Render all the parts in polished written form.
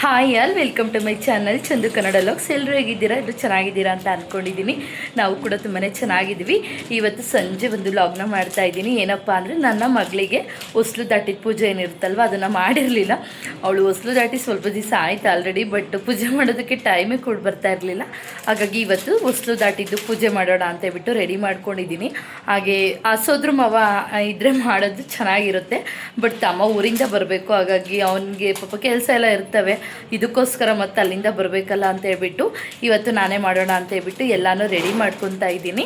Hi welcome to my channel Chandu Kannada logs. ಎಲ್ಲರೂ ಹೇಗಿದ್ದೀರಾ? ಎಲ್ಲರೂ ಚೆನ್ನಾಗಿದ್ದೀರಾ ಅಂತ ಅಂದ್ಕೊಂಡಿದ್ದೀನಿ. ನಾವು ಕೂಡ ತುಂಬಾ ಚೆನ್ನಾಗಿದ್ದೀವಿ. ಇವತ್ತು ಸಂಜೆ ಒಂದು ಲಾಗ್ನ ಮಾಡ್ತಾ ಇದ್ದೀನಿ. ಏನಪ್ಪ ಅಂದರೆ ನನ್ನ ಮಗಳಿಗೆ ಹೊಸ್ಲು ದಾಟಿದ ಪೂಜೆ ಏನಿರುತ್ತಲ್ವ ಅದನ್ನು ಮಾಡಿರಲಿಲ್ಲ. ಅವಳು ಹೊಸ್ಲು ದಾಟಿ ಸ್ವಲ್ಪ ದಿವಸ ಆಯ್ತು ಆಲ್ರೆಡಿ, ಬಟ್ ಪೂಜೆ ಮಾಡೋದಕ್ಕೆ ಟೈಮೇ ಕೂಡ ಬರ್ತಾ ಇರಲಿಲ್ಲ. ಹಾಗಾಗಿ ಇವತ್ತು ಹೊಸ್ಲು ದಾಟಿದ್ದು ಪೂಜೆ ಮಾಡೋಣ ಅಂತ ಹೇಳ್ಬಿಟ್ಟು ರೆಡಿ ಮಾಡ್ಕೊಂಡಿದ್ದೀನಿ. ಹಾಗೆ ಆ ಸೋದ್ರ ಮಾವ ಇದ್ರೆ ಮಾಡೋದು ಚೆನ್ನಾಗಿರುತ್ತೆ, ಬಟ್ ತಮ್ಮ ಊರಿಂದ ಬರಬೇಕು. ಹಾಗಾಗಿ ಅವನಿಗೆ ಪಾಪ ಕೆಲಸ ಎಲ್ಲ ಇರ್ತವೆ, ಇದಕ್ಕೋಸ್ಕರ ಮತ್ತೆ ಅಲ್ಲಿಂದ ಬರಬೇಕಲ್ಲ ಅಂತ ಹೇಳ್ಬಿಟ್ಟು ಇವತ್ತು ನಾನೇ ಮಾಡೋಣ ಅಂತ ಹೇಳ್ಬಿಟ್ಟು ಎಲ್ಲನೂ ರೆಡಿ ಮಾಡ್ಕೊತಾ ಇದ್ದೀನಿ.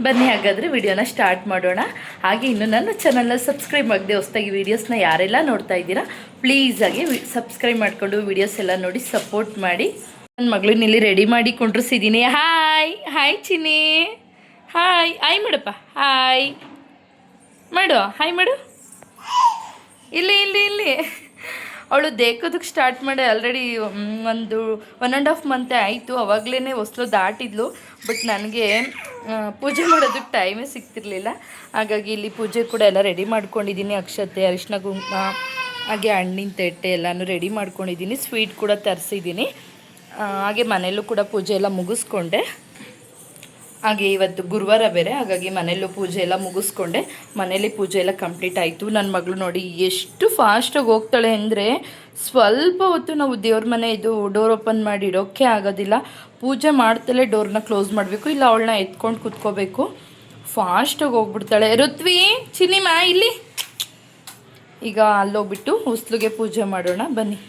ಬನ್ನಿ ಹಾಗಾದರೆ ವಿಡಿಯೋನ ಸ್ಟಾರ್ಟ್ ಮಾಡೋಣ. ಹಾಗೆ ಇನ್ನು ನನ್ನ ಚಾನಲ್ನ ಸಬ್ಸ್ಕ್ರೈಬ್ ಆಗದೆ ಹೊಸದಾಗಿ ವೀಡಿಯೋಸ್ನ ಯಾರೆಲ್ಲ ನೋಡ್ತಾ ಇದ್ದೀರಾ ಪ್ಲೀಸಾಗಿ ಸಬ್ಸ್ಕ್ರೈಬ್ ಮಾಡಿಕೊಂಡು ವೀಡಿಯೋಸ್ ಎಲ್ಲ ನೋಡಿ ಸಪೋರ್ಟ್ ಮಾಡಿ. ನನ್ನ ಮಗಳನ್ನ ಇಲ್ಲಿ ರೆಡಿ ಮಾಡಿ ಕೊಂಡಿಸಿದ್ದೀನಿ. ಹಾಯ್ ಹಾಯ್ ಚಿನ್ನಿ, ಹಾಯ್ ಹಾಯ್ ಮಾಡಪ್ಪ, ಹಾಯ್ ಮಾಡು, ಹಾಯ್ ಮಾಡು. ಇಲ್ಲಿ ಇಲ್ಲಿ ಇಲ್ಲಿ ಅವಳು ದೇಕೋದಕ್ಕೆ ಸ್ಟಾರ್ಟ್ ಮಾಡಿ ಆಲ್ರೆಡಿ ಒಂದು 1.5 ಮಂತೆ ಆಯಿತು. ಅವಾಗಲೇ ಹೊಸ್ಲು ದಾಟಿದ್ಲು, ಬಟ್ ನನಗೆ ಪೂಜೆ ಮಾಡೋದಕ್ಕೆ ಟೈಮೇ ಸಿಗ್ತಿರ್ಲಿಲ್ಲ. ಹಾಗಾಗಿ ಇಲ್ಲಿ ಪೂಜೆ ಕೂಡ ಎಲ್ಲ ರೆಡಿ ಮಾಡ್ಕೊಂಡಿದ್ದೀನಿ. ಅಕ್ಷತೆ, ಅರಿಶಿನ, ಕುಂಕುಮ, ಹಾಗೆ ಹಣ್ಣಿನ ತಟ್ಟೆ ಎಲ್ಲನೂ ರೆಡಿ ಮಾಡ್ಕೊಂಡಿದ್ದೀನಿ. ಸ್ವೀಟ್ ಕೂಡ ತರಿಸಿದ್ದೀನಿ. ಹಾಗೆ ಮನೆಯಲ್ಲೂ ಕೂಡ ಪೂಜೆ ಎಲ್ಲ ಮುಗಿಸ್ಕೊಂಡೆ. ಹಾಗೆ ಇವತ್ತು ಗುರುವಾರ ಬೇರೆ, ಹಾಗಾಗಿ ಮನೆಯಲ್ಲೂ ಪೂಜೆ ಎಲ್ಲ ಮುಗಿಸ್ಕೊಂಡೆ. ಮನೇಲಿ ಪೂಜೆ ಎಲ್ಲ ಕಂಪ್ಲೀಟ್ ಆಯಿತು. ನನ್ನ ಮಗಳು ನೋಡಿ ಎಷ್ಟು ಫಾಸ್ಟಾಗಿ ಹೋಗ್ತಾಳೆ ಅಂದರೆ, ಸ್ವಲ್ಪ ಹೊತ್ತು ನಾವು ದೇವ್ರ ಮನೆ ಇದು ಡೋರ್ ಓಪನ್ ಮಾಡಿ ಇಡೋಕ್ಕೆ ಆಗೋದಿಲ್ಲ. ಪೂಜೆ ಮಾಡ್ತಲೇ ಡೋರ್ನ ಕ್ಲೋಸ್ ಮಾಡಬೇಕು, ಇಲ್ಲ ಅವಳನ್ನ ಎತ್ಕೊಂಡು ಕೂತ್ಕೋಬೇಕು. ಫಾಸ್ಟಾಗಿ ಹೋಗ್ಬಿಡ್ತಾಳೆ. ಋತ್ವಿ, ಚಿನ್ನಿಮಾ ಇಲ್ಲಿ. ಈಗ ಅಲ್ಲೋಗ್ಬಿಟ್ಟು ಹೊಸ್ಲಿಗೆ ಪೂಜೆ ಮಾಡೋಣ ಬನ್ನಿ.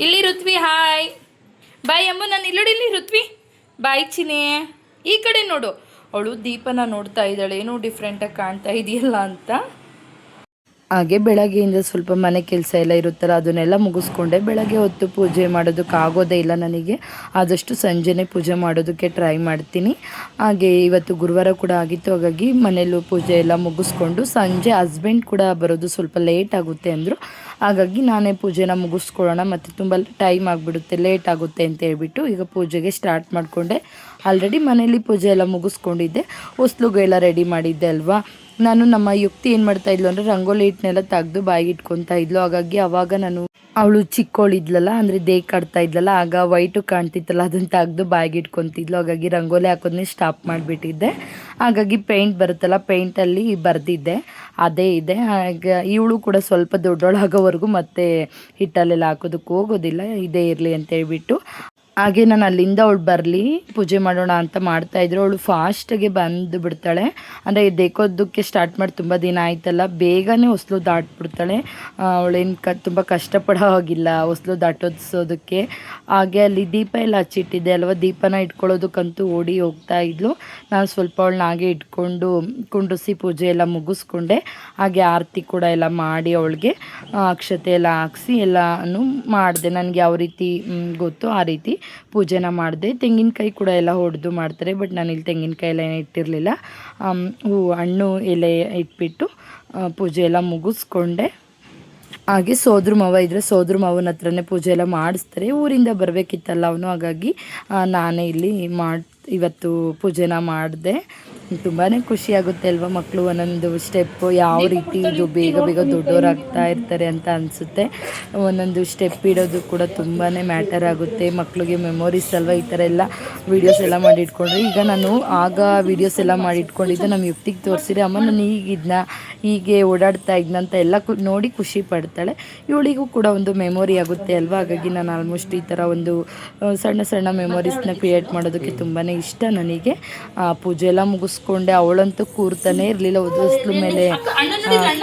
ಇಲ್ಲಿ ಋತ್ವಿ, ಹಾಯ್ ಬಾಯ್ ಅಮ್ಮ. ನಾನು ಇಲ್ಲೋಡಿಲ್ಲಿ ಋತ್ವಿ, ಬಾಯ್ ಚಿನ್ನಿ. ಈ ಕಡೆ ನೋಡು. ಅವಳು ದೀಪನ ನೋಡ್ತಾ ಇದ್ದಾಳೆ, ಏನೋ ಡಿಫ್ರೆಂಟಾಗಿ ಕಾಣ್ತಾ ಇದೆಯಲ್ಲ ಅಂತ. ಹಾಗೆ ಬೆಳಗ್ಗೆಯಿಂದ ಸ್ವಲ್ಪ ಮನೆ ಕೆಲಸ ಎಲ್ಲ ಇರುತ್ತಲ್ಲ ಅದನ್ನೆಲ್ಲ ಮುಗಿಸ್ಕೊಂಡೆ. ಬೆಳಗ್ಗೆ ಹೊತ್ತು ಪೂಜೆ ಮಾಡೋದಕ್ಕೆ ಆಗೋದೇ ಇಲ್ಲ ನನಗೆ. ಆದಷ್ಟು ಸಂಜೆನೇ ಪೂಜೆ ಮಾಡೋದಕ್ಕೆ ಟ್ರೈ ಮಾಡ್ತೀನಿ. ಹಾಗೆ ಇವತ್ತು ಗುರುವಾರ ಕೂಡ ಆಗಿತ್ತು, ಹಾಗಾಗಿ ಮನೆಯಲ್ಲೂ ಪೂಜೆ ಎಲ್ಲ ಮುಗಿಸ್ಕೊಂಡು ಸಂಜೆ ಹಸ್ಬೆಂಡ್ ಕೂಡ ಬರೋದು ಸ್ವಲ್ಪ ಲೇಟ್ ಆಗುತ್ತೆ ಅಂದರು. ಹಾಗಾಗಿ ನಾನೇ ಪೂಜೆನ ಮುಗಿಸ್ಕೊಳ್ಳೋಣ, ಮತ್ತು ತುಂಬ ಟೈಮ್ ಆಗಿಬಿಡುತ್ತೆ, ಲೇಟ್ ಆಗುತ್ತೆ ಅಂತ ಹೇಳ್ಬಿಟ್ಟು ಈಗ ಪೂಜೆಗೆ ಸ್ಟಾರ್ಟ್ ಮಾಡಿಕೊಂಡೆ. ಆಲ್ರೆಡಿ ಮನೇಲಿ ಪೂಜೆ ಎಲ್ಲ ಮುಗಿಸ್ಕೊಂಡಿದ್ದೆ, ಹೊಸ್ಲುಗೆಲ್ಲ ರೆಡಿ ಮಾಡಿದ್ದೆ ಅಲ್ವಾ. ನಾನು ನಮ್ಮ ಯುಕ್ತಿ ಏನು ಮಾಡ್ತಾಯಿದ್ಲು ಅಂದರೆ ರಂಗೋಲಿ ಹಿಟ್ಟನ್ನೆಲ್ಲ ತೆಗೆದು ಬಾಯಿಗೆ ಇಟ್ಕೊತಾ ಇದ್ಲು. ಹಾಗಾಗಿ ಆವಾಗ ನಾನು ಅವಳು ಚಿಕ್ಕವಳಿದ್ಲಲ್ಲ, ಅಂದರೆ ಕಾಡ್ತಾ ಇದ್ಲಲ್ಲ, ಆಗ ವೈಟು ಕಾಣ್ತಿತ್ತಲ್ಲ ಅದನ್ನು ತೆಗೆದು ಬಾಯಿಗೆ ಇಟ್ಕೊತಿದ್ಲು. ಹಾಗಾಗಿ ರಂಗೋಲಿ ಹಾಕೋದನ್ನೇ ಸ್ಟಾಪ್ ಮಾಡಿಬಿಟ್ಟಿದ್ದೆ. ಹಾಗಾಗಿ ಪೇಂಟ್ ಬರುತ್ತಲ್ಲ, ಪೇಂಟಲ್ಲಿ ಬರೆದಿದ್ದೆ, ಅದೇ ಇದೆ. ಹಾಗೆ ಇವಳು ಕೂಡ ಸ್ವಲ್ಪ ದೊಡ್ಡೊಳಾಗೋವರೆಗೂ ಮತ್ತೆ ಹಿಟ್ಟಲ್ಲೆಲ್ಲ ಹಾಕೋದಕ್ಕೆ ಹೋಗೋದಿಲ್ಲ, ಇದೇ ಇರಲಿ ಅಂತ ಹೇಳ್ಬಿಟ್ಟು. ಹಾಗೆ ನಾನು ಅಲ್ಲಿಂದ ಅವಳು ಬರಲಿ ಪೂಜೆ ಮಾಡೋಣ ಅಂತ ಮಾಡ್ತಾಯಿದ್ರು. ಅವಳು ಫಾಸ್ಟಾಗೆ ಬಂದು ಬಿಡ್ತಾಳೆ, ಅಂದರೆ ದೇಕೋದಕ್ಕೆ ಸ್ಟಾರ್ಟ್ ಮಾಡಿ ತುಂಬ ದಿನ ಆಯ್ತಲ್ಲ, ಬೇಗನೆ ಹೊಸ್ಲು ದಾಟ್ಬಿಡ್ತಾಳೆ. ಅವಳೇನು ತುಂಬ ಕಷ್ಟಪಡೋ ಹಾಗಿಲ್ಲ ಹೊಸ್ಲು ದಾಟೋದಿಸೋದಕ್ಕೆ. ಹಾಗೆ ಅಲ್ಲಿ ದೀಪ ಎಲ್ಲ ಹಚ್ಚಿಟ್ಟಿದ್ದೆ ಅಲ್ವ, ದೀಪನ ಇಟ್ಕೊಳ್ಳೋದಕ್ಕಂತೂ ಓಡಿ ಹೋಗ್ತಾ ಇದ್ಲು. ನಾನು ಸ್ವಲ್ಪ ಅವಳನ್ನ ಹಾಗೆ ಇಟ್ಕೊಂಡು ಕುಂಡ್ರಿಸಿ ಪೂಜೆ ಎಲ್ಲ ಮುಗಿಸ್ಕೊಂಡೆ. ಹಾಗೆ ಆರತಿ ಕೂಡ ಎಲ್ಲ ಮಾಡಿ ಅವಳಿಗೆ ಅಕ್ಷತೆ ಎಲ್ಲ ಹಾಕ್ಸಿ ಎಲ್ಲನೂ ಮಾಡಿದೆ. ನನಗೆ ಯಾವ ರೀತಿ ಗೊತ್ತು ಆ ರೀತಿ ಪೂಜೆನ ಮಾಡಿದೆ. ತೆಂಗಿನಕಾಯಿ ಕೂಡ ಎಲ್ಲ ಹೊಡೆದು ಮಾಡ್ತಾರೆ, ಬಟ್ ನಾನಿಲ್ಲಿ ತೆಂಗಿನಕಾಯಿ ಎಲ್ಲ ಇಟ್ಟಿರಲಿಲ್ಲ. ಹಣ್ಣು ಎಲೆ ಇಟ್ಬಿಟ್ಟು ಪೂಜೆ ಎಲ್ಲ ಮುಗಿಸ್ಕೊಂಡೆ. ಹಾಗೆ ಸೋದ್ರ ಮಾವ ಇದ್ದರೆ ಸೋದ್ರ ಮಾವನ ಹತ್ರನೇ ಪೂಜೆ ಎಲ್ಲ ಮಾಡಿಸ್ತಾರೆ. ಊರಿಂದ ಬರಬೇಕಿತ್ತಲ್ಲ ಅವನು, ಹಾಗಾಗಿ ನಾನೇ ಇಲ್ಲಿ ಇವತ್ತು ಪೂಜೆನ ಮಾಡಿದೆ. ತುಂಬಾ ಖುಷಿಯಾಗುತ್ತೆ ಅಲ್ವಾ, ಮಕ್ಕಳು ಒಂದೊಂದು ಸ್ಟೆಪ್ಪು ಯಾವ ರೀತಿ ಇದು ಬೇಗ ಬೇಗ ದೊಡ್ಡವರಾಗ್ತಾ ಇರ್ತಾರೆ ಅಂತ ಅನಿಸುತ್ತೆ. ಒಂದೊಂದು ಸ್ಟೆಪ್ ಇಡೋದು ಕೂಡ ತುಂಬಾ ಮ್ಯಾಟರ್ ಆಗುತ್ತೆ ಮಕ್ಕಳಿಗೆ. ಮೆಮೊರೀಸ್ ಅಲ್ವಾ ಈ ಥರ ಎಲ್ಲ ವೀಡಿಯೋಸ್ ಎಲ್ಲ ಮಾಡಿಟ್ಕೊಂಡ್ರೆ. ಈಗ ನಾನು ಆಗ ವೀಡಿಯೋಸ್ ಎಲ್ಲ ಮಾಡಿಟ್ಕೊಂಡಿದ್ದೆ, ನಮ್ಮ ಯುಕ್ತಿಗೆ ತೋರಿಸಿದ್ರೆ ಅಮ್ಮ ನಾನು ಹೀಗೆ ಓಡಾಡ್ತಾ ಇದ್ನಂತ ಎಲ್ಲ ನೋಡಿ ಖುಷಿ ಪಡ್ತಾಳೆ. ಇವಳಿಗೂ ಕೂಡ ಒಂದು ಮೆಮೊರಿ ಆಗುತ್ತೆ ಅಲ್ವಾ. ಹಾಗಾಗಿ ನಾನು ಆಲ್ಮೋಸ್ಟ್ ಈ ಥರ ಒಂದು ಸಣ್ಣ ಸಣ್ಣ ಮೆಮೊರೀಸ್ನ ಕ್ರಿಯೇಟ್ ಮಾಡೋದಕ್ಕೆ ತುಂಬಾ ಇಷ್ಟ ನನಗೆ. ಪೂಜೆ ಎಲ್ಲ ಮುಗಿಸ್ಕೊಂಡೆ. ಅವಳಂತೂ ಕೂರ್ತಾನೆ ಇರಲಿಲ್ಲ, ಹೊಸ್ಲು ಮೇಲೆ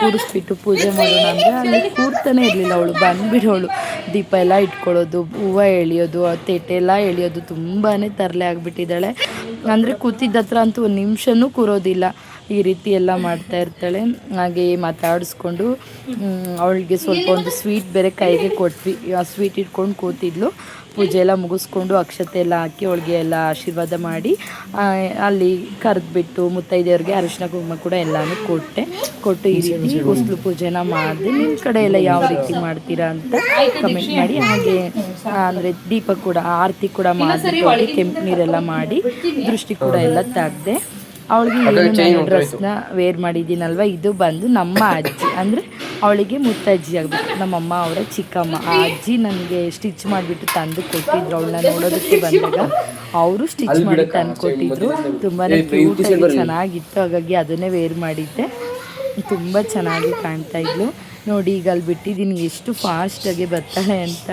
ಕೂರಿಸ್ಬಿಟ್ಟು ಪೂಜೆ ಮಾಡೋಣ ಅಂದರೆ ಅಲ್ಲಿ ಕೂರ್ತಾನೆ ಇರಲಿಲ್ಲ. ಅವಳು ಬಂದುಬಿಡೋಳು, ದೀಪ ಎಲ್ಲ ಇಟ್ಕೊಳ್ಳೋದು, ಹೂವು ಎಳೆಯೋದು, ತೇಟೆ ಎಲ್ಲ ಎಳೆಯೋದು, ತುಂಬಾ ತರಲೆ ಆಗಿಬಿಟ್ಟಿದ್ದಾಳೆ. ಅಂದರೆ ಕೂತಿದ್ದ ಹತ್ರ ಅಂತೂ ಒಂದು ನಿಮಿಷನೂ ಕೂರೋದಿಲ್ಲ, ಈ ರೀತಿ ಎಲ್ಲ ಮಾಡ್ತಾ ಇರ್ತಾಳೆ. ಹಾಗೆ ಮಾತಾಡಿಸ್ಕೊಂಡು ಅವಳಿಗೆ ಸ್ವಲ್ಪ ಒಂದು ಸ್ವೀಟ್ ಬೇರೆ ಕೈಗೆ ಕೊಟ್ವಿ. ಆ ಸ್ವೀಟ್ ಇಟ್ಕೊಂಡು ಕೂತಿದ್ಲು. ಪೂಜೆ ಎಲ್ಲ ಮುಗಿಸ್ಕೊಂಡು ಅಕ್ಷತೆ ಎಲ್ಲ ಹಾಕಿ ಅವಳಿಗೆ ಎಲ್ಲ ಆಶೀರ್ವಾದ ಮಾಡಿ ಅಲ್ಲಿ ಕರೆದ್ಬಿಟ್ಟು ಮುತ್ತೈದೆಯವ್ರಿಗೆ ಅರಿಶಿನ ಕುಂಕುಮ ಕೂಡ ಎಲ್ಲನೂ ಕೊಟ್ಟು ಈ ರೀತಿ ಹೊಸ್ಲು ಪೂಜೆನ ಮಾಡಿದೆ. ನಿಮ್ಮ ಕಡೆ ಎಲ್ಲ ಯಾವ ರೀತಿ ಮಾಡ್ತೀರಾ ಅಂತ ಕಮೆಂಟ್ ಮಾಡಿ. ಹಾಗೆ ಅಂದರೆ ದೀಪ ಕೂಡ ಆರತಿ ಕೂಡ ಮಾಡಿ ಕೆಂಪು ನೀರೆಲ್ಲ ಮಾಡಿ ದೃಷ್ಟಿ ಕೂಡ ಎಲ್ಲ ತೆಗ್ದೆ. ಅವಳಿಗೆ ಏನು ನಾನು ಡ್ರೆಸ್ನ ವೇರ್ ಮಾಡಿದ್ದೀನಲ್ವ, ಇದು ಬಂದು ನಮ್ಮ ಅಜ್ಜಿ, ಅಂದರೆ ಅವಳಿಗೆ ಮುತ್ತಜ್ಜಿ ಆಗಬೇಕು, ನಮ್ಮಮ್ಮ ಅವರ ಚಿಕ್ಕಮ್ಮ. ಆ ಅಜ್ಜಿ ನನಗೆ ಸ್ಟಿಚ್ ಮಾಡಿಬಿಟ್ಟು ತಂದು ಕೊಟ್ಟಿದ್ರು. ಅವಳನ್ನ ನೋಡೋದಕ್ಕೆ ಬಂದಾಗ ಅವರು ಸ್ಟಿಚ್ ಮಾಡಿ ತಂದು ಕೊಟ್ಟಿದ್ರು. ತುಂಬಾ ಕ್ಯೂಟಾಗಿ ಚೆನ್ನಾಗಿತ್ತು, ಹಾಗಾಗಿ ಅದನ್ನೇ ವೇರ್ ಮಾಡಿದ್ದೆ. ತುಂಬ ಚೆನ್ನಾಗಿ ಕಾಣ್ತಾ ಇದ್ಲು ನೋಡಿ. ಈಗ ಅಲ್ಲಿ ಬಿಟ್ಟಿದ್ದೀನಿ ಎಷ್ಟು ಫಾಸ್ಟಾಗಿ ಬರ್ತಾಳೆ ಅಂತ.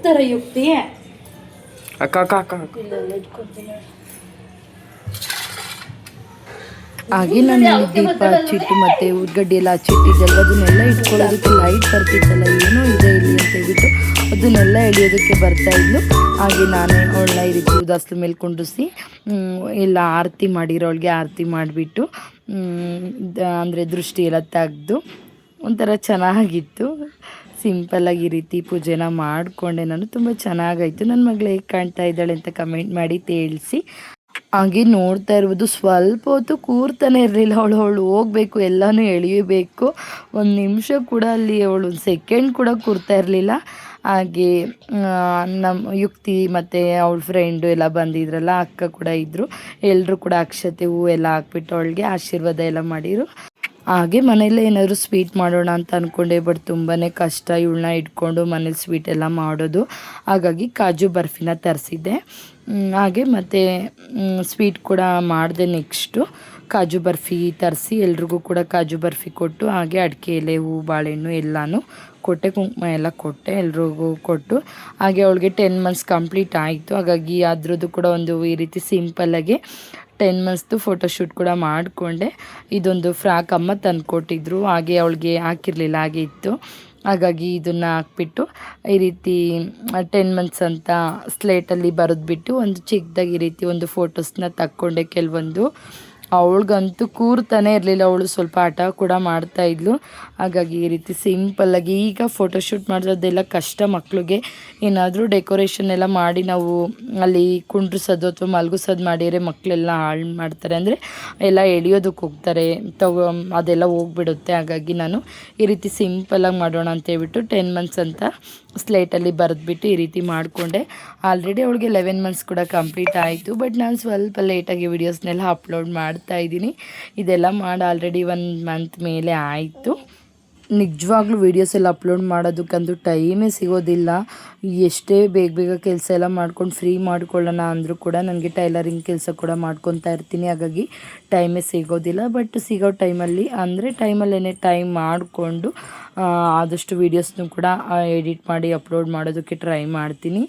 ಥರ ಯುಕ್ತಿ ಹಾಗೆ ನಾನು ದೀಪ ಹಚ್ಚಿಟ್ಟು ಮತ್ತು ಉದ್ಗಡ್ಡಿ ಎಲ್ಲ ಹಚ್ಚಿಟ್ಟಿದ್ದೆಲ್ಲ ಅದನ್ನೆಲ್ಲ ಇಟ್ಕೊಳ್ಳೋದಕ್ಕೆ ಲೈಟ್ ಬರ್ತಿತ್ತಲ್ಲ, ಏನೋ ಇದೆ ಇಲ್ಲಿ ಅಂತ ಹೇಳ್ಬಿಟ್ಟು ಅದನ್ನೆಲ್ಲ ಎಳಿಯೋದಕ್ಕೆ ಬರ್ತಾಯಿದ್ಲು. ಹಾಗೆ ನಾನೇ ಅವಳನ್ನ ಈ ರೀತಿ ಉದಾಸ್ಲ ಮೇಲೆ ಕುಂಡಿಸಿ ಎಲ್ಲ ಆರತಿ ಮಾಡಿರೋಳಿಗೆ ಆರತಿ ಮಾಡಿಬಿಟ್ಟು ಅಂದರೆ ದೃಷ್ಟಿ ಎಲ್ಲ ತೆಗೆದು ಒಂಥರ ಚೆನ್ನಾಗಿತ್ತು. ಸಿಂಪಲ್ಲಾಗಿ ಈ ರೀತಿ ಪೂಜೆನ ಮಾಡಿಕೊಂಡೆ ನಾನು. ತುಂಬ ಚೆನ್ನಾಗಾಯಿತು. ನನ್ನ ಮಗಳು ಹೇಗೆ ಕಾಣ್ತಾ ಇದ್ದಾಳೆ ಅಂತ ಕಮೆಂಟ್ ಮಾಡಿ ತಿಳಿಸಿ. ಹಾಗೆ ನೋಡ್ತಾ ಇರ್ಬೋದು, ಸ್ವಲ್ಪ ಹೊತ್ತು ಕೂರ್ತಾನೆ ಇರಲಿಲ್ಲ ಅವಳು ಹೋಗಬೇಕು, ಎಲ್ಲನೂ ಎಳಿಬೇಕು. ಒಂದು ನಿಮಿಷ ಕೂಡ ಅಲ್ಲಿ ಅವಳು ಒಂದು ಸೆಕೆಂಡ್ ಕೂಡ ಕೂರ್ತಾ ಇರಲಿಲ್ಲ. ಹಾಗೆ ನಮ್ಮ ಯುಕ್ತಿ ಮತ್ತು ಅವಳ ಫ್ರೆಂಡು ಎಲ್ಲ ಬಂದಿದ್ರಲ್ಲ, ಅಕ್ಕ ಕೂಡ ಇದ್ದರು. ಎಲ್ಲರೂ ಕೂಡ ಅಕ್ಷತೆ ಹೂವು ಎಲ್ಲ ಹಾಕ್ಬಿಟ್ಟು ಅವಳಿಗೆ ಆಶೀರ್ವಾದ ಎಲ್ಲ ಮಾಡಿದರು. ಹಾಗೆ ಮನೆಯಲ್ಲೇ ಏನಾದರೂ ಸ್ವೀಟ್ ಮಾಡೋಣ ಅಂತ ಅಂದ್ಕೊಂಡೆ, ಬಟ್ ತುಂಬಾ ಕಷ್ಟ ಇವಳನ್ನ ಇಟ್ಕೊಂಡು ಮನೇಲಿ ಸ್ವೀಟ್ ಎಲ್ಲ ಮಾಡೋದು. ಹಾಗಾಗಿ ಕಾಜು ಬರ್ಫಿನ ತರಿಸಿದ್ದೆ. ಹಾಗೆ ಮತ್ತು ಸ್ವೀಟ್ ಕೂಡ ಮಾಡಿದೆ. ನೆಕ್ಸ್ಟು ಕಾಜು ಬರ್ಫಿ ತರಿಸಿ ಎಲ್ರಿಗೂ ಕೂಡ ಕಾಜು ಬರ್ಫಿ ಕೊಟ್ಟು, ಹಾಗೆ ಅಡಿಕೆ ಎಲೆ, ಹೂವು, ಬಾಳೆಹಣ್ಣು ಎಲ್ಲನೂ ಕೊಟ್ಟೆ, ಕುಂಕುಮ ಎಲ್ಲ ಕೊಟ್ಟೆ, ಎಲ್ರಿಗೂ ಕೊಟ್ಟು. ಹಾಗೆ ಅವಳಿಗೆ 10 ಮಂತ್ಸ್ ಕಂಪ್ಲೀಟ್ ಆಯಿತು. ಹಾಗಾಗಿ ಅದ್ರದ್ದು ಕೂಡ ಒಂದು ಈ ರೀತಿ ಸಿಂಪಲ್ಲಾಗಿ 10 ಮಂತ್ಸ್ದು ಫೋಟೋಶೂಟ್ ಕೂಡ ಮಾಡಿಕೊಂಡೆ. ಇದೊಂದು ಫ್ರಾಕ್ ಅಮ್ಮ ತಂದು ಕೊಟ್ಟಿದ್ರು, ಹಾಗೆ ಅವಳಿಗೆ ಹಾಕಿರಲಿಲ್ಲ, ಹಾಗೆ ಇತ್ತು. ಹಾಗಾಗಿ ಇದನ್ನು ಹಾಕ್ಬಿಟ್ಟು ಈ ರೀತಿ 10 ಮಂತ್ಸ್ ಅಂತ ಸ್ಲೇಟಲ್ಲಿ ಬರೆದ್ಬಿಟ್ಟು ಒಂದು ಚಿಕ್ಕದಾಗಿ ಈ ರೀತಿ ಒಂದು ಫೋಟೋಸ್ನ ತಕ್ಕೊಂಡೆ. ಕೆಲವೊಂದು ಅವಳಿಗಂತೂ ಕೂರ್ತಾನೆ ಇರಲಿಲ್ಲ, ಅವಳು ಸ್ವಲ್ಪ ಹಠ ಕೂಡ ಮಾಡ್ತಾಯಿದ್ಲು. ಹಾಗಾಗಿ ಈ ರೀತಿ ಸಿಂಪಲ್ಲಾಗಿ, ಈಗ ಫೋಟೋಶೂಟ್ ಮಾಡೋದೆಲ್ಲ ಕಷ್ಟ ಮಕ್ಕಳಿಗೆ. ಏನಾದರೂ ಡೆಕೋರೇಷನ್ ಎಲ್ಲ ಮಾಡಿ ನಾವು ಅಲ್ಲಿ ಕುಂಡ್ರಿಸೋದು ಅಥವಾ ಮಲಗಿಸೋದು ಮಾಡಿದರೆ ಮಕ್ಕಳೆಲ್ಲ ಹಾಳು ಮಾಡ್ತಾರೆ, ಅಂದರೆ ಎಲ್ಲ ಎಳಿಯೋದಕ್ಕೆ ಹೋಗ್ತಾರೆ, ಅದೆಲ್ಲ ಹೋಗ್ಬಿಡುತ್ತೆ. ಹಾಗಾಗಿ ನಾನು ಈ ರೀತಿ ಸಿಂಪಲ್ಲಾಗಿ ಮಾಡೋಣ ಅಂತ ಹೇಳ್ಬಿಟ್ಟು 10 ಮಂತ್ಸ್ ಅಂತ ಸ್ಲೇಟಲ್ಲಿ ಬರೆದ್ಬಿಟ್ಟು ಈ ರೀತಿ ಮಾಡಿಕೊಂಡೆ. ಆಲ್ರೆಡಿ ಅವಳಿಗೆ 11 ಮಂತ್ಸ್ ಕೂಡ ಕಂಪ್ಲೀಟ್ ಆಯಿತು. ಬಟ್ ನಾನು ಸ್ವಲ್ಪ ಲೇಟಾಗಿ ವೀಡಿಯೋಸ್ನೆಲ್ಲ ಅಪ್ಲೋಡ್ ಮಾಡ್ತಾಯಿದ್ದೀನಿ. ಇದೆಲ್ಲ ಮಾಡಿ ಆಲ್ರೆಡಿ 1 ಮಂತ್ ಮೇಲೆ ಆಯಿತು. ನಿಜವಾಗ್ಲೂ ವೀಡಿಯೋಸ್ ಎಲ್ಲ ಅಪ್ಲೋಡ್ ಮಾಡೋದಕ್ಕಂತೂ ಟೈಮೇ ಸಿಗೋದಿಲ್ಲ. ಎಷ್ಟೇ ಬೇಗ ಕೆಲಸ ಎಲ್ಲ ಮಾಡ್ಕೊಂಡು ಫ್ರೀ ಮಾಡ್ಕೊಳ್ಳೋಣ ಅಂದರೂ ಕೂಡ ನನಗೆ ಟೈಲರಿಂಗ್ ಕೆಲಸ ಕೂಡ ಮಾಡ್ಕೊತಾ ಇರ್ತೀನಿ. ಹಾಗಾಗಿ ಟೈಮೇ ಸಿಗೋದಿಲ್ಲ. ಬಟ್ ಸಿಗೋ ಟೈಮಲ್ಲಿ ಅಂದರೆ ಟೈಮಲ್ಲೇ ಟೈಮ್ ಮಾಡಿಕೊಂಡು ಆದಷ್ಟು ವೀಡಿಯೋಸ್ನೂ ಕೂಡ ಎಡಿಟ್ ಮಾಡಿ ಅಪ್ಲೋಡ್ ಮಾಡೋದಕ್ಕೆ ಟ್ರೈ ಮಾಡ್ತೀನಿ.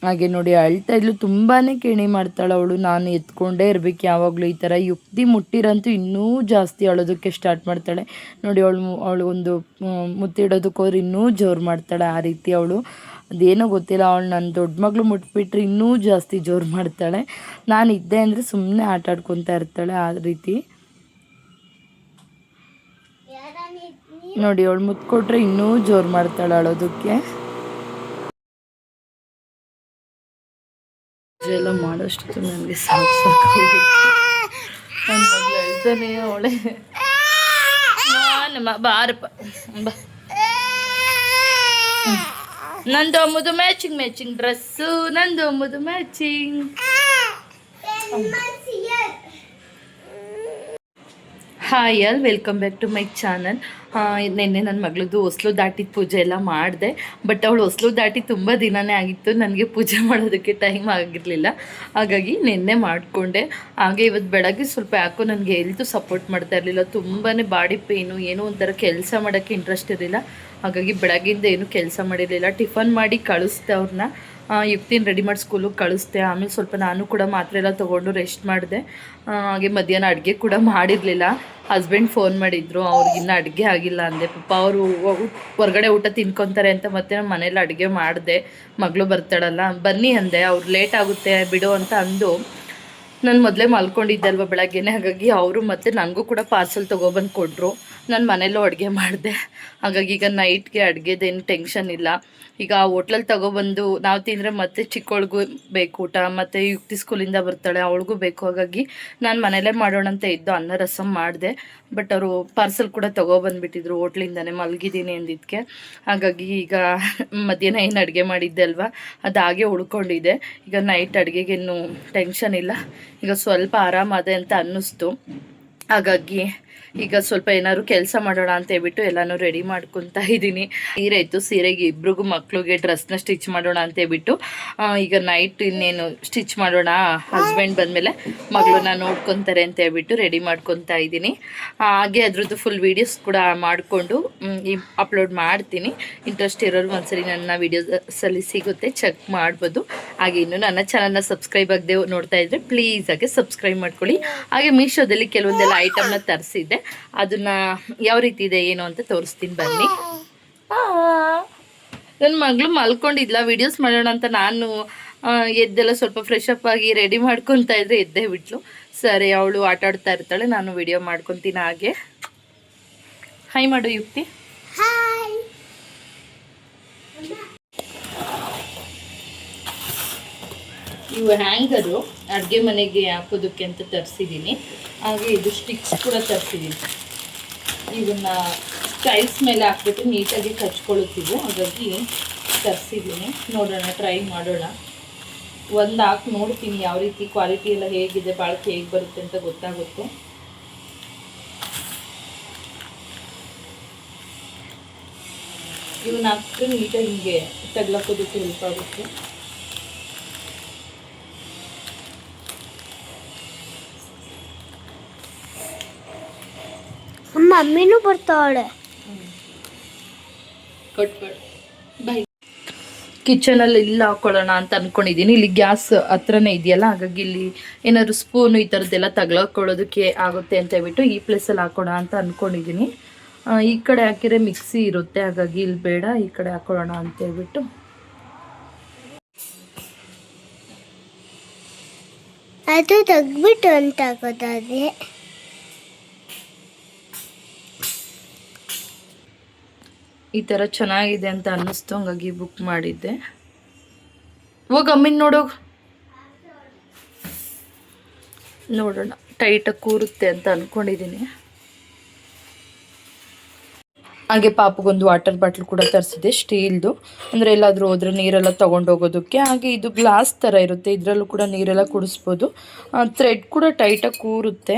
ಹಾಗೆ ನೋಡಿ ಅಳ್ತಾ ಇದ್ಲು, ತುಂಬಾ ಕೇಣಿ ಮಾಡ್ತಾಳೆ ಅವಳು. ನಾನು ಎತ್ಕೊಂಡೇ ಇರಬೇಕು ಯಾವಾಗಲೂ. ಈ ಥರ ಯುಕ್ತಿ ಮುಟ್ಟಿರಂತೂ ಇನ್ನೂ ಜಾಸ್ತಿ ಅಳೋದಕ್ಕೆ ಸ್ಟಾರ್ಟ್ ಮಾಡ್ತಾಳೆ ನೋಡಿ. ಅವಳು ಒಂದು ಮುತ್ತಿಡೋದಕ್ಕೆ ಹೋದ್ರೆ ಇನ್ನೂ ಜೋರು ಮಾಡ್ತಾಳೆ. ಆ ರೀತಿ ಅವಳು, ಅದೇನೋ ಗೊತ್ತಿಲ್ಲ, ಅವಳು ನನ್ನ ದೊಡ್ಡ ಮಗಳು ಮುಟ್ಬಿಟ್ರೆ ಇನ್ನೂ ಜಾಸ್ತಿ ಜೋರು ಮಾಡ್ತಾಳೆ. ನಾನು ಇದ್ದೆ ಅಂದರೆ ಸುಮ್ಮನೆ ಆಟ ಆಡ್ಕೊತಾ ಇರ್ತಾಳೆ. ಆ ರೀತಿ ನೋಡಿ, ಅವಳು ಮುತ್ಕೊಟ್ರೆ ಇನ್ನೂ ಜೋರು ಮಾಡ್ತಾಳೆ ಅಳೋದಕ್ಕೆ. ಎಲ್ಲ ಮಾಡೋಷ್ಟು ನನಗೆ ಸಾಕಾಗಬೇಕು. ನನ್ನ ಮಗಳು ಹೇಳ್ತಾನೆ ಅವಳೆ, ನಮ್ಮ ಬಾರಪ್ಪ ಬಾ, ನಂದು ಅಮ್ಮದು ಮ್ಯಾಚಿಂಗ್ ಡ್ರೆಸ್ಸು, ನಂದು ಅಮ್ಮದು matching. Hi all, welcome back to my channel. ನಿನ್ನೆ ನನ್ನ ಮಗಳದ್ದು ಹೊಸ್ಲು ದಾಟಿದ ಪೂಜೆ ಎಲ್ಲ ಮಾಡಿದೆ. ಬಟ್ ಅವಳು ಹೊಸ್ಲು ದಾಟಿ ತುಂಬ ದಿನವೇ ಆಗಿತ್ತು, ನನಗೆ ಪೂಜೆ ಮಾಡೋದಕ್ಕೆ ಟೈಮ್ ಆಗಿರಲಿಲ್ಲ. ಹಾಗಾಗಿ ನಿನ್ನೆ ಮಾಡಿಕೊಂಡೆ. ಹಾಗೆ ಇವತ್ತು ಬೆಳಗ್ಗೆ ಸ್ವಲ್ಪ ಯಾಕೋ ನನಗೆ ಹೆಲ್ತು ಸಪೋರ್ಟ್ ಮಾಡ್ತಾ ಇರಲಿಲ್ಲ. ತುಂಬಾ ಬಾಡಿ ಪೇಯ್ನು, ಏನೋ ಒಂಥರ ಕೆಲಸ ಮಾಡೋಕ್ಕೆ ಇಂಟ್ರೆಸ್ಟ್ ಇರಲಿಲ್ಲ. ಹಾಗಾಗಿ ಬೆಳಗ್ಗಿಂದ ಏನೂ ಕೆಲಸ ಮಾಡಿರಲಿಲ್ಲ. ಟಿಫನ್ ಮಾಡಿ ಕಳಿಸ್ದೆ ಅವ್ರನ್ನ, ಯುಕ್ತಿನ ರೆಡಿ ಮಾಡಿ ಸ್ಕೂಲಿಗೆ ಕಳಿಸ್ದೆ. ಆಮೇಲೆ ಸ್ವಲ್ಪ ನಾನು ಕೂಡ ಮಾತ್ರೆ ಎಲ್ಲ ತೊಗೊಂಡು ರೆಸ್ಟ್ ಮಾಡಿದೆ. ಹಾಗೆ ಮಧ್ಯಾಹ್ನ ಅಡುಗೆ ಕೂಡ ಮಾಡಿರಲಿಲ್ಲ. ಹಸ್ಬೆಂಡ್ ಫೋನ್ ಮಾಡಿದ್ರು, ಅವ್ರಿಗಿನ್ನ ಅಡುಗೆ ಆಗಿಲ್ಲ ಅಂದೆ. ಪಾಪ ಅವರು ಹೊರಗಡೆ ಊಟ ತಿನ್ಕೊತಾರೆ ಅಂತ ಮತ್ತೆ ನಮ್ಮ ಮನೇಲಿ ಅಡುಗೆ ಮಾಡಿದೆ. ಮಗಳು ಬರ್ತಾಳಲ್ಲ, ಬನ್ನಿ ಅಂದೆ. ಅವ್ರು ಲೇಟ್ ಆಗುತ್ತೆ ಬಿಡು ಅಂತ ಅಂದು ನಾನು ಮೊದಲೇ ಮಲ್ಕೊಂಡಿದ್ದೆ ಅಲ್ವ ಬೆಳಗ್ಗೆನೇ, ಹಾಗಾಗಿ ಅವರು ಮತ್ತು ನನಗೂ ಕೂಡ ಪಾರ್ಸಲ್ ತೊಗೊಬಂದು ಕೊಟ್ಟರು. ನಾನು ಮನೆಯಲ್ಲೂ ಅಡುಗೆ ಮಾಡಿದೆ, ಹಾಗಾಗಿ ಈಗ ನೈಟ್ಗೆ ಅಡುಗೆದೇನು ಟೆನ್ಷನ್ ಇಲ್ಲ. ಈಗ ಹೋಟ್ಲಲ್ಲಿ ತೊಗೊಬಂದು ನಾವು ತಿಂದರೆ ಮತ್ತೆ ಚಿಕ್ಕವಳಿಗೂ ಬೇಕು ಊಟ, ಮತ್ತು ಯುಕ್ತಿ ಸ್ಕೂಲಿಂದ ಬರ್ತಾಳೆ ಅವಳಿಗೂ ಬೇಕು. ಹಾಗಾಗಿ ನಾನು ಮನೇಲೇ ಮಾಡೋಣ ಅಂತ ಇದ್ದು ಅನ್ನ ರಸಮ್ ಮಾಡಿದೆ. ಬಟ್ ಅವರು ಪಾರ್ಸಲ್ ಕೂಡ ತೊಗೊಬಂದುಬಿಟ್ಟಿದ್ರು ಹೋಟ್ಲಿಂದನೇ, ಮಲಗಿದ್ದೀನಿ ಅಂದಿದ್ದಕ್ಕೆ. ಹಾಗಾಗಿ ಈಗ ಮಧ್ಯಾಹ್ನ ಏನು ಅಡುಗೆ ಮಾಡಿದ್ದೆ ಅಲ್ವಾ, ಅದು ಹಾಗೆ ಉಳ್ಕೊಂಡಿದೆ. ಈಗ ನೈಟ್ ಅಡುಗೆಗೇನು ಟೆನ್ಷನ್ ಇಲ್ಲ, ಈಗ ಸ್ವಲ್ಪ ಆರಾಮಾದೆ ಅಂತ ಅನ್ನಿಸ್ತು. ಹಾಗಾಗಿ ಈಗ ಸ್ವಲ್ಪ ಏನಾದ್ರು ಕೆಲಸ ಮಾಡೋಣ ಅಂತ ಹೇಳ್ಬಿಟ್ಟು ಎಲ್ಲನೂ ರೆಡಿ ಮಾಡ್ಕೊತಾ ಇದ್ದೀನಿ. ಸೀರೆ ಇತ್ತು, ಸೀರೆಗೆ ಇಬ್ರಿಗೂ ಮಕ್ಳಿಗೆ ಡ್ರೆಸ್ನ ಸ್ಟಿಚ್ ಮಾಡೋಣ ಅಂತ ಹೇಳ್ಬಿಟ್ಟು ಈಗ ನೈಟ್ ಇನ್ನೇನು ಸ್ಟಿಚ್ ಮಾಡೋಣ, ಹಸ್ಬೆಂಡ್ ಬಂದಮೇಲೆ ಮಗಳನ್ನ ನೋಡ್ಕೊತಾರೆ ಅಂತ ಹೇಳ್ಬಿಟ್ಟು ರೆಡಿ ಮಾಡ್ಕೊತಾ ಇದ್ದೀನಿ. ಹಾಗೆ ಅದ್ರದ್ದು ಫುಲ್ ವೀಡಿಯೋಸ್ ಕೂಡ ಮಾಡಿಕೊಂಡು ಅಪ್ಲೋಡ್ ಮಾಡ್ತೀನಿ. ಇಂಟ್ರೆಸ್ಟ್ ಇರೋರು ಒಂದ್ಸರಿ ನನ್ನ ವೀಡಿಯೋಸಲ್ಲಿ ಸಿಗುತ್ತೆ, ಚೆಕ್ ಮಾಡ್ಬೋದು. ಹಾಗೆ ಇನ್ನು ನನ್ನ ಚಾನಲ್ನ ಸಬ್ಸ್ಕ್ರೈಬ್ ಆಗದೆ ನೋಡ್ತಾ ಇದ್ದರೆ ಪ್ಲೀಸ್ ಹಾಗೆ ಸಬ್ಸ್ಕ್ರೈಬ್ ಮಾಡ್ಕೊಳ್ಳಿ. ಹಾಗೆ ಮೀಶೋದಲ್ಲಿ ಕೆಲವೊಂದೆಲ್ಲ ಐಟಮ್ನ ತರಿಸಿದ್ದೆ, ಅದನ್ನ ಯಾವ ರೀತಿ ಇದೆ ಏನು ಅಂತ ತೋರಿಸ್ತೀನಿ ಬನ್ನಿ. ನನ್ನ ಮಗಳು ಮಲ್ಕೊಂಡಿದ್ಲ, ವಿಡಿಯೋಸ್ ಮಾಡೋಣ ಅಂತ ನಾನು ಎದ್ದೆಲ್ಲ ಸ್ವಲ್ಪ ಫ್ರೆಶ್ ಅಪ್ ಆಗಿ ರೆಡಿ ಮಾಡ್ಕೊತಾ ಇದ್ರೆ ಎದ್ದೇ ಬಿಟ್ಲು. ಸರಿ, ಅವಳು ಆಟ ಆಡ್ತಾ ಇರ್ತಾಳೆ, ನಾನು ವಿಡಿಯೋ ಮಾಡ್ಕೊತೀನಿ. ಹಾಗೆ ಹಾಯ್ ಮಾಡು ಯುಕ್ತಿ. ಇವು ಹ್ಯಾಂಗರು ಅಡುಗೆ ಮನೆಗೆ ಹಾಕೋದಕ್ಕೆ ಅಂತ ತರಿಸಿದ್ದೀನಿ. ಹಾಗೆ ಇದು ಸ್ಟಿಕ್ಸ್ ಕೂಡ ತರಿಸಿದ್ದೀನಿ. ಇವನ್ನ ಟೈಲ್ಸ್ ಮೇಲೆ ಹಾಕ್ಬಿಟ್ಟು ನೀಟಾಗಿ ಕಚ್ಕೊಳ್ಳುತ್ತಿದ್ದು, ಹಾಗಾಗಿ ತರಿಸಿದ್ದೀನಿ. ನೋಡೋಣ, ಟ್ರೈ ಮಾಡೋಣ. ಒಂದು ಹಾಕಿ ನೋಡ್ತೀನಿ ಯಾವ ರೀತಿ ಕ್ವಾಲಿಟಿ ಎಲ್ಲ ಹೇಗಿದೆ, ಬಾಳಿಕೆ ಹೇಗೆ ಬರುತ್ತೆ ಅಂತ ಗೊತ್ತಾಗುತ್ತೆ. ಇವನ್ನ ಹಾಕಿದ್ರೆ ನೀಟಾಗಿ ಹಿಂಗೆ ತಗ್ಲಾಕೋದಕ್ಕೆ ಹೆಲ್ಪ್ ಆಗುತ್ತೆ. ಮಮ್ಮಿನೂ ಬರ್ತಾವಳೆ. ಬೈ. ಕಿಚನಲ್ಲಿ ಇಲ್ಲ ಹಾಕೊಳ್ಳೋಣ ಅಂತ ಅಂದ್ಕೊಂಡಿದ್ದೀನಿ. ಇಲ್ಲಿ ಗ್ಯಾಸ್ ಹತ್ರನೇ ಇದೆಯಲ್ಲ, ಹಾಗಾಗಿ ಇಲ್ಲಿ ಏನಾದ್ರು ಸ್ಪೂನು ಈ ಥರದ್ದೆಲ್ಲ ತಗ್ಲಾಕೊಳ್ಳೋದಕ್ಕೆ ಆಗುತ್ತೆ ಅಂತ ಹೇಳ್ಬಿಟ್ಟು ಈ ಪ್ಲೇಸಲ್ಲಿ ಹಾಕೋಣ ಅಂತ ಅಂದ್ಕೊಂಡಿದ್ದೀನಿ. ಈ ಕಡೆ ಹಾಕಿದ್ರೆ ಮಿಕ್ಸಿ ಇರುತ್ತೆ, ಹಾಗಾಗಿ ಇಲ್ಲಿ ಬೇಡ, ಈ ಕಡೆ ಹಾಕೊಳ್ಳೋಣ ಅಂತ ಹೇಳ್ಬಿಟ್ಟು. ಅದು ತೆಗ್ಬಿಟ್ಟು ಅಂತ ಹಾಕೋದಾದ್ರೆ ಈ ಥರ ಚೆನ್ನಾಗಿದೆ ಅಂತ ಅನ್ನಿಸ್ತು, ಹಂಗಾಗಿ ಬುಕ್ ಮಾಡಿದ್ದೆ. ಹೋಗಿ ಅಮ್ಮಿನ ನೋಡೋಗ, ನೋಡೋಣ ಟೈಟಾಗಿ ಕೂರುತ್ತೆ ಅಂತ ಅಂದ್ಕೊಂಡಿದ್ದೀನಿ. ಹಾಗೆ ಪಾಪಗೊಂದು ವಾಟರ್ ಬಾಟ್ಲ್ ಕೂಡ ತರಿಸಿದೆ, ಸ್ಟೀಲ್ದು, ಅಂದರೆ ಎಲ್ಲಾದರೂ ಹೋದರೆ ನೀರೆಲ್ಲ ತೊಗೊಂಡೋಗೋದಕ್ಕೆ. ಹಾಗೆ ಇದು ಗ್ಲಾಸ್ ಥರ ಇರುತ್ತೆ, ಇದರಲ್ಲೂ ಕೂಡ ನೀರೆಲ್ಲ ಕುಡಿಸ್ಬೋದು. ಥ್ರೆಡ್ ಕೂಡ ಟೈಟಾಗಿ ಕೂರುತ್ತೆ.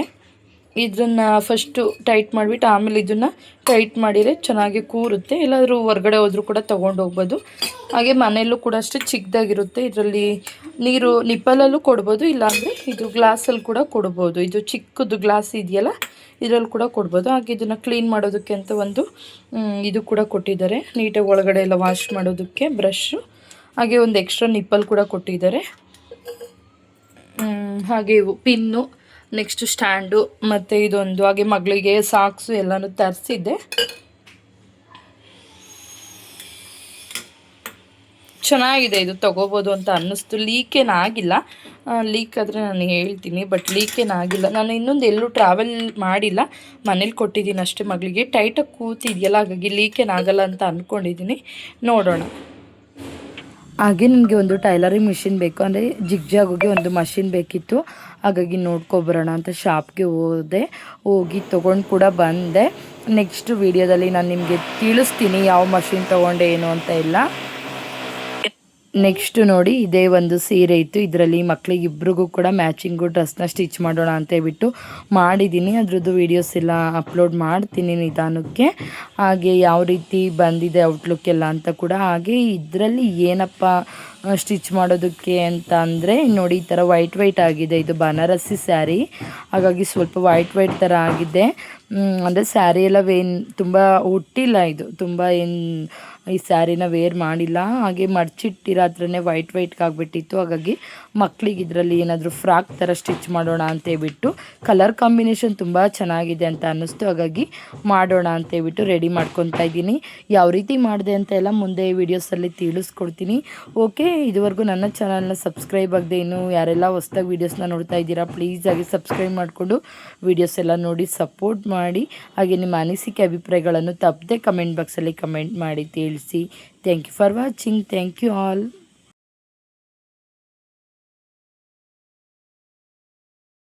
ಇದನ್ನು ಫಸ್ಟು ಟೈಟ್ ಮಾಡಿಬಿಟ್ಟು ಆಮೇಲೆ ಇದನ್ನು ಟೈಟ್ ಮಾಡಿದರೆ ಚೆನ್ನಾಗಿ ಕೂರುತ್ತೆ. ಎಲ್ಲಾದರೂ ಹೊರ್ಗಡೆ ಹೋದರೂ ಕೂಡ ತೊಗೊಂಡೋಗ್ಬೋದು. ಹಾಗೆ ಮನೆಯಲ್ಲೂ ಕೂಡ ಅಷ್ಟೇ ಚಿಕ್ಕದಾಗಿರುತ್ತೆ. ಇದರಲ್ಲಿ ನೀರು ನಿಪ್ಪಲಲ್ಲೂ ಕೊಡ್ಬೋದು, ಇಲ್ಲಾಂದರೆ ಇದು ಗ್ಲಾಸಲ್ಲಿ ಕೂಡ ಕೊಡ್ಬೋದು. ಇದು ಚಿಕ್ಕದು ಗ್ಲಾಸ್ ಇದೆಯಲ್ಲ, ಇದರಲ್ಲಿ ಕೂಡ ಕೊಡ್ಬೋದು. ಹಾಗೆ ಇದನ್ನು ಕ್ಲೀನ್ ಮಾಡೋದಕ್ಕೆ ಅಂತ ಒಂದು ಇದು ಕೂಡ ಕೊಟ್ಟಿದ್ದಾರೆ, ನೀಟಾಗಿ ಒಳಗಡೆ ಎಲ್ಲ ವಾಶ್ ಮಾಡೋದಕ್ಕೆ ಬ್ರಷು. ಹಾಗೆ ಒಂದು ಎಕ್ಸ್ಟ್ರಾ ನಿಪ್ಪಲ್ ಕೂಡ ಕೊಟ್ಟಿದ್ದಾರೆ. ಹಾಗೆ ಇವು ಪಿನ್ನು, ನೆಕ್ಸ್ಟ್ ಸ್ಟ್ಯಾಂಡು, ಮತ್ತು ಇದೊಂದು. ಹಾಗೆ ಮಗಳಿಗೆ ಸಾಕ್ಸು ಎಲ್ಲನೂ ತರಿಸಿದ್ದೆ. ಚೆನ್ನಾಗಿದೆ, ಇದು ತೊಗೋಬೋದು ಅಂತ ಅನ್ನಿಸ್ತು. ಲೀಕೇನಾಗಿಲ್ಲ, ಲೀಕ್ ಆದರೆ ನಾನು ಹೇಳ್ತೀನಿ, ಬಟ್ ಲೀಕೇನಾಗಿಲ್ಲ. ನಾನು ಇನ್ನೊಂದು ಎಲ್ಲೂ ಟ್ರಾವೆಲ್ ಮಾಡಿಲ್ಲ, ಮನೇಲಿ ಕೊಟ್ಟಿದ್ದೀನಿ ಅಷ್ಟೇ ಮಗಳಿಗೆ. ಟೈಟಾಗಿ ಕೂತಿದೆಯಲ್ಲ, ಹಾಗಾಗಿ ಲೀಕೇನಾಗಲ್ಲ ಅಂತ ಅಂದ್ಕೊಂಡಿದ್ದೀನಿ. ನೋಡೋಣ. ಹಾಗೆ ನನಗೆ ಒಂದು ಟೈಲರಿಂಗ್ ಮಿಷಿನ್ ಬೇಕು, ಅಂದರೆ ಜಿಗ್ಜಾಗೋಗೆ ಒಂದು ಮಷಿನ್ ಬೇಕಿತ್ತು. ಹಾಗಾಗಿ ನೋಡ್ಕೊಬರೋಣ ಅಂತ ಶಾಪ್ಗೆ ಹೋಗಿ ತೊಗೊಂಡು ಕೂಡ ಬಂದೆ. ನೆಕ್ಸ್ಟ್ ವೀಡಿಯೋದಲ್ಲಿ ನಾನು ನಿಮಗೆ ತಿಳಿಸ್ತೀನಿ ಯಾವ ಮಷಿನ್ ತೊಗೊಂಡೆ ಏನು ಅಂತ ಎಲ್ಲ. ನೆಕ್ಸ್ಟ್ ನೋಡಿ, ಇದೇ ಒಂದು ಸೀರೆ ಇತ್ತು, ಇದರಲ್ಲಿ ಮಕ್ಕಳಿಗೆ ಇಬ್ರಿಗೂ ಕೂಡ ಮ್ಯಾಚಿಂಗು ಡ್ರೆಸ್ನ ಸ್ಟಿಚ್ ಮಾಡೋಣ ಅಂತ ಹೇಳ್ಬಿಟ್ಟು ಮಾಡಿದ್ದೀನಿ. ಅದ್ರದ್ದು ವೀಡಿಯೋಸ್ ಎಲ್ಲ ಅಪ್ಲೋಡ್ ಮಾಡ್ತೀನಿ ನಿಧಾನಕ್ಕೆ. ಹಾಗೆ ಯಾವ ರೀತಿ ಬಂದಿದೆ ಔಟ್ಲುಕ್ ಎಲ್ಲ ಅಂತ ಕೂಡ. ಹಾಗೆ ಇದರಲ್ಲಿ ಏನಪ್ಪ ಸ್ಟಿಚ್ ಮಾಡೋದಕ್ಕೆ ಅಂತ ಅಂದರೆ ನೋಡಿ, ಈ ಥರ ವೈಟ್ ಆಗಿದೆ. ಇದು ಬನಾರಸಿ ಸ್ಯಾರಿ, ಹಾಗಾಗಿ ಸ್ವಲ್ಪ ವೈಟ್ ಥರ ಆಗಿದೆ. ಅಂದರೆ ಸ್ಯಾರಿ ಎಲ್ಲ ತುಂಬ ಹುಟ್ಟಿಲ್ಲ, ಇದು ತುಂಬ ಈ ಸ್ಯಾರಿನ ವೇರ್ ಮಾಡಿಲ್ಲ. ಹಾಗೆ ಮಡ್ಚಿಟ್ಟಿರೋ ಹತ್ರನೇ ವೈಟ್ಗೆ ಆಗಿಬಿಟ್ಟಿತ್ತು. ಹಾಗಾಗಿ ಮಕ್ಕಳಿಗೆ ಇದರಲ್ಲಿ ಏನಾದರೂ ಫ್ರಾಕ್ ಥರ ಸ್ಟಿಚ್ ಮಾಡೋಣ ಅಂತೇಳ್ಬಿಟ್ಟು, ಕಲರ್ ಕಾಂಬಿನೇಷನ್ ತುಂಬ ಚೆನ್ನಾಗಿದೆ ಅಂತ ಅನ್ನಿಸ್ತು. ಹಾಗಾಗಿ ಮಾಡೋಣ ಅಂತೇಳ್ಬಿಟ್ಟು ರೆಡಿ ಮಾಡ್ಕೊತಾ ಇದ್ದೀನಿ. ಯಾವ ರೀತಿ ಮಾಡಿದೆ ಅಂತ ಎಲ್ಲ ಮುಂದೆ ವೀಡಿಯೋಸಲ್ಲಿ ತಿಳಿಸ್ಕೊಡ್ತೀನಿ. ಓಕೆ, ಇದುವರೆಗೂ ನನ್ನ ಚಾನಲ್ನ ಸಬ್ಸ್ಕ್ರೈಬ್ ಆಗದೆ ಇನ್ನೂ ಯಾರೆಲ್ಲ ಹೊಸ್ದಾಗಿ ವೀಡಿಯೋಸ್ನ ನೋಡ್ತಾ ಇದ್ದೀರಾ ಪ್ಲೀಸ್ ಆಗಿ ಸಬ್ಸ್ಕ್ರೈಬ್ ಮಾಡಿಕೊಂಡು ವೀಡಿಯೋಸ್ ಎಲ್ಲ ನೋಡಿ ಸಪೋರ್ಟ್ ಮಾಡಿ. ಹಾಗೆ ನಿಮ್ಮ ಅನಿಸಿಕೆ ಅಭಿಪ್ರಾಯಗಳನ್ನು ತಪ್ಪದೆ ಕಮೆಂಟ್ ಬಾಕ್ಸಲ್ಲಿ ಕಮೆಂಟ್ ಮಾಡಿ ತಿಳಿಸಿ. Thank you for watching. Thank you all.